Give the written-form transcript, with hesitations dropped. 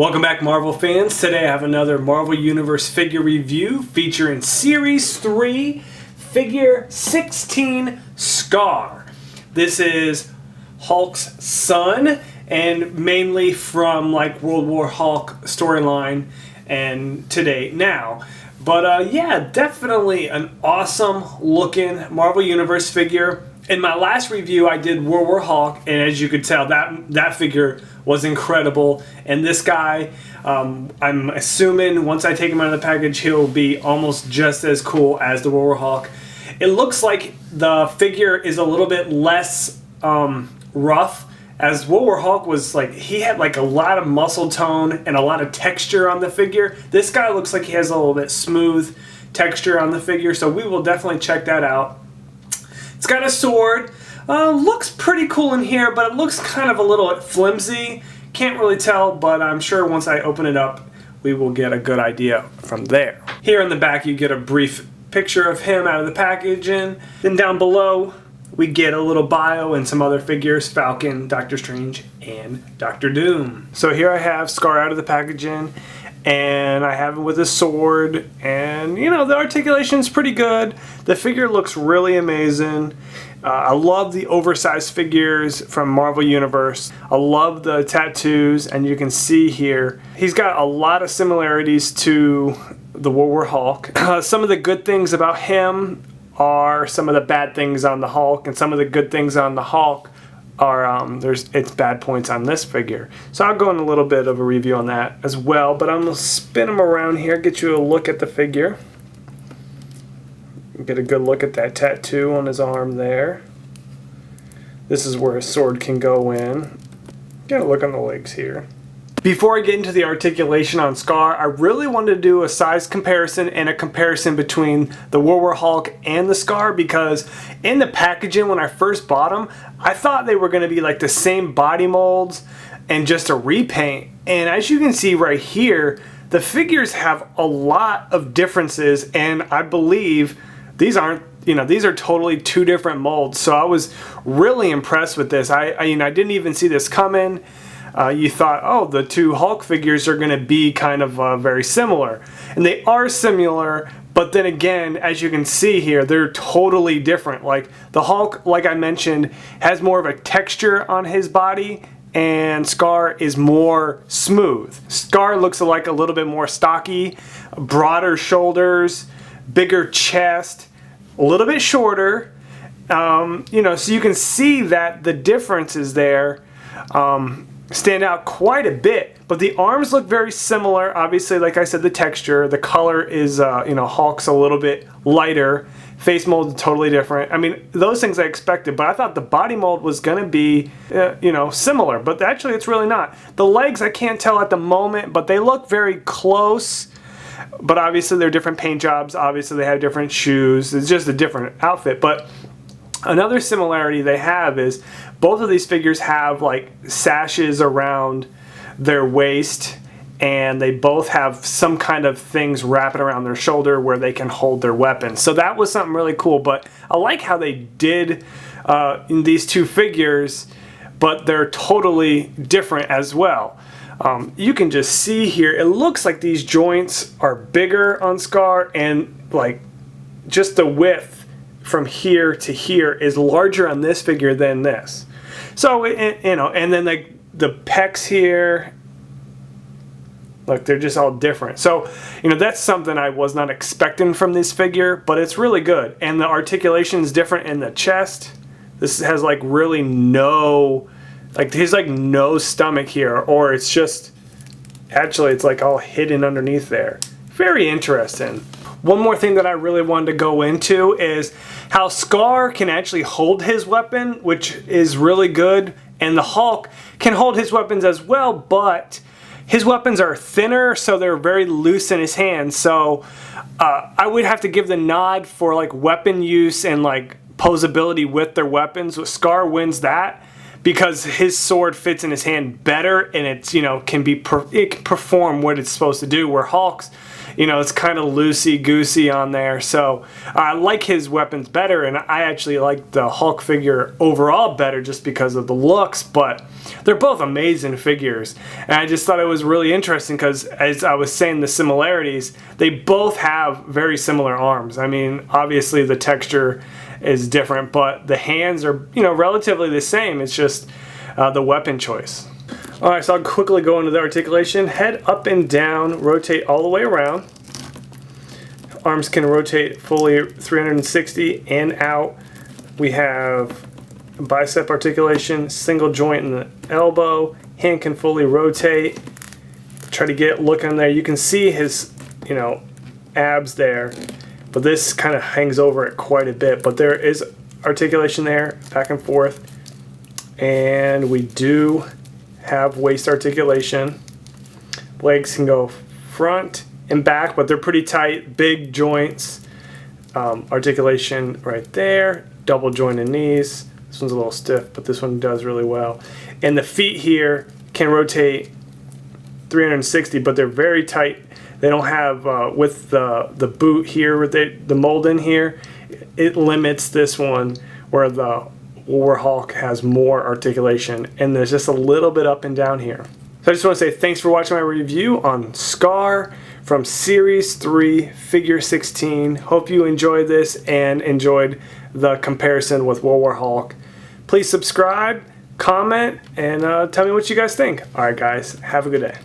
Welcome back, Marvel fans. Today I have another Marvel Universe figure review featuring Series 3, Figure 16, Skaar. This is Hulk's son, and mainly from like World War Hulk storyline and to date now. But yeah, definitely an awesome looking Marvel Universe figure. In my last review, I did World War Hulk, and as you could tell, that figure was incredible. And this guy, I'm assuming once I take him out of the package, he'll be almost just as cool as the World War Hulk. It looks like the figure is a little bit less rough, as World War Hulk was like, he had like a lot of muscle tone and a lot of texture on the figure. This guy looks like he has a little bit smooth texture on the figure, so we will definitely check that out. It's got a sword. Looks pretty cool in here, but it looks kind of a little flimsy. Can't really tell, but I'm sure once I open it up, we will get a good idea from there. Here in the back, you get a brief picture of him out of the packaging. Then down below, we get a little bio and some other figures, Falcon, Doctor Strange, and Doctor Doom. So here I have Skaar out of the packaging, and I have him with a sword, and you know, the articulation's pretty good. The figure looks really amazing. I love the oversized figures from Marvel Universe. I love the tattoos, and you can see here he's got a lot of similarities to the World War Hulk. Some of the good things about him are some of the bad things on the Hulk, and some of the good things on the Hulk are it's bad points on this figure. So I'll go in a little bit of a review on that as well, but I'm gonna spin him around here, get you a look at the figure. Get a good look at that tattoo on his arm there. This is where his sword can go in. Get a look on the legs here. Before I get into the articulation on Skaar, I really wanted to do a size comparison and a comparison between the World War Hulk and the Skaar, because in the packaging when I first bought them, I thought they were going to be like the same body molds and just a repaint. And as you can see right here, the figures have a lot of differences, and I believe these aren't, you know, these are totally two different molds. So I was really impressed with this. I didn't even see this coming. You thought, oh, the two Hulk figures are going to be kind of very similar. And they are similar, but then again, as you can see here, they're totally different. Like the Hulk, like I mentioned, has more of a texture on his body, and Skaar is more smooth. Skaar looks like a little bit more stocky, broader shoulders, bigger chest, a little bit shorter. You know, so you can see that the differences there stand out quite a bit, but the arms look very similar. Obviously, like I said, the texture, the color is, you know, Hulk's a little bit lighter, face mold is totally different. I mean, those things I expected, but I thought the body mold was going to be, you know, similar, but actually it's really not. The legs, I can't tell at the moment, but they look very close, but obviously they're different paint jobs. Obviously they have different shoes. It's just a different outfit, but another similarity they have is both of these figures have like sashes around their waist, and they both have some kind of things wrapping around their shoulder where they can hold their weapons. So that was something really cool, but I like how they did in these two figures, but they're totally different as well. You can just see here, it looks like these joints are bigger on Skaar, and like just the width from here to here is larger on this figure than this. So, you know, and then like the pecs here, look, they're just all different. So, you know, that's something I was not expecting from this figure, but it's really good. And the articulation is different in the chest. This has like really no, like there's like no stomach here, or it's just, actually it's like all hidden underneath there. Very interesting. One more thing that I really wanted to go into is how Skaar can actually hold his weapon, which is really good, and the Hulk can hold his weapons as well, but his weapons are thinner, so they're very loose in his hands. So I would have to give the nod for like weapon use and like posability with their weapons. Skaar wins that, because his sword fits in his hand better, and it's, you know, it can perform what it's supposed to do, where Hulk's, you know, it's kind of loosey-goosey on there. So I like his weapons better, and I actually like the Hulk figure overall better just because of the looks, but they're both amazing figures. And I just thought it was really interesting because, as I was saying, the similarities, they both have very similar arms. I mean, obviously the texture is different, but the hands are, you know, relatively the same. It's just the weapon choice. Alright, so I'll quickly go into the articulation. Head up and down, rotate all the way around. Arms can rotate fully 360 and out. We have bicep articulation, single joint in the elbow. Hand can fully rotate. Try to get look on there. You can see his, you know, abs there, but this kind of hangs over it quite a bit. But there is articulation there, back and forth. And we do have waist articulation. Legs can go front and back, but they're pretty tight, big joints. Articulation right there, double joint in knees. This one's a little stiff, but this one does really well. And the feet here can rotate 360, but they're very tight. They don't have, with the boot here, with the mold in here, it limits this one, where the War Hulk has more articulation, and there's just a little bit up and down here. So I just want to say thanks for watching my review on Skaar from Series 3, Figure 16. Hope you enjoyed this and enjoyed the comparison with World War Hulk. Please subscribe, comment, and tell me what you guys think. Alright guys, have a good day.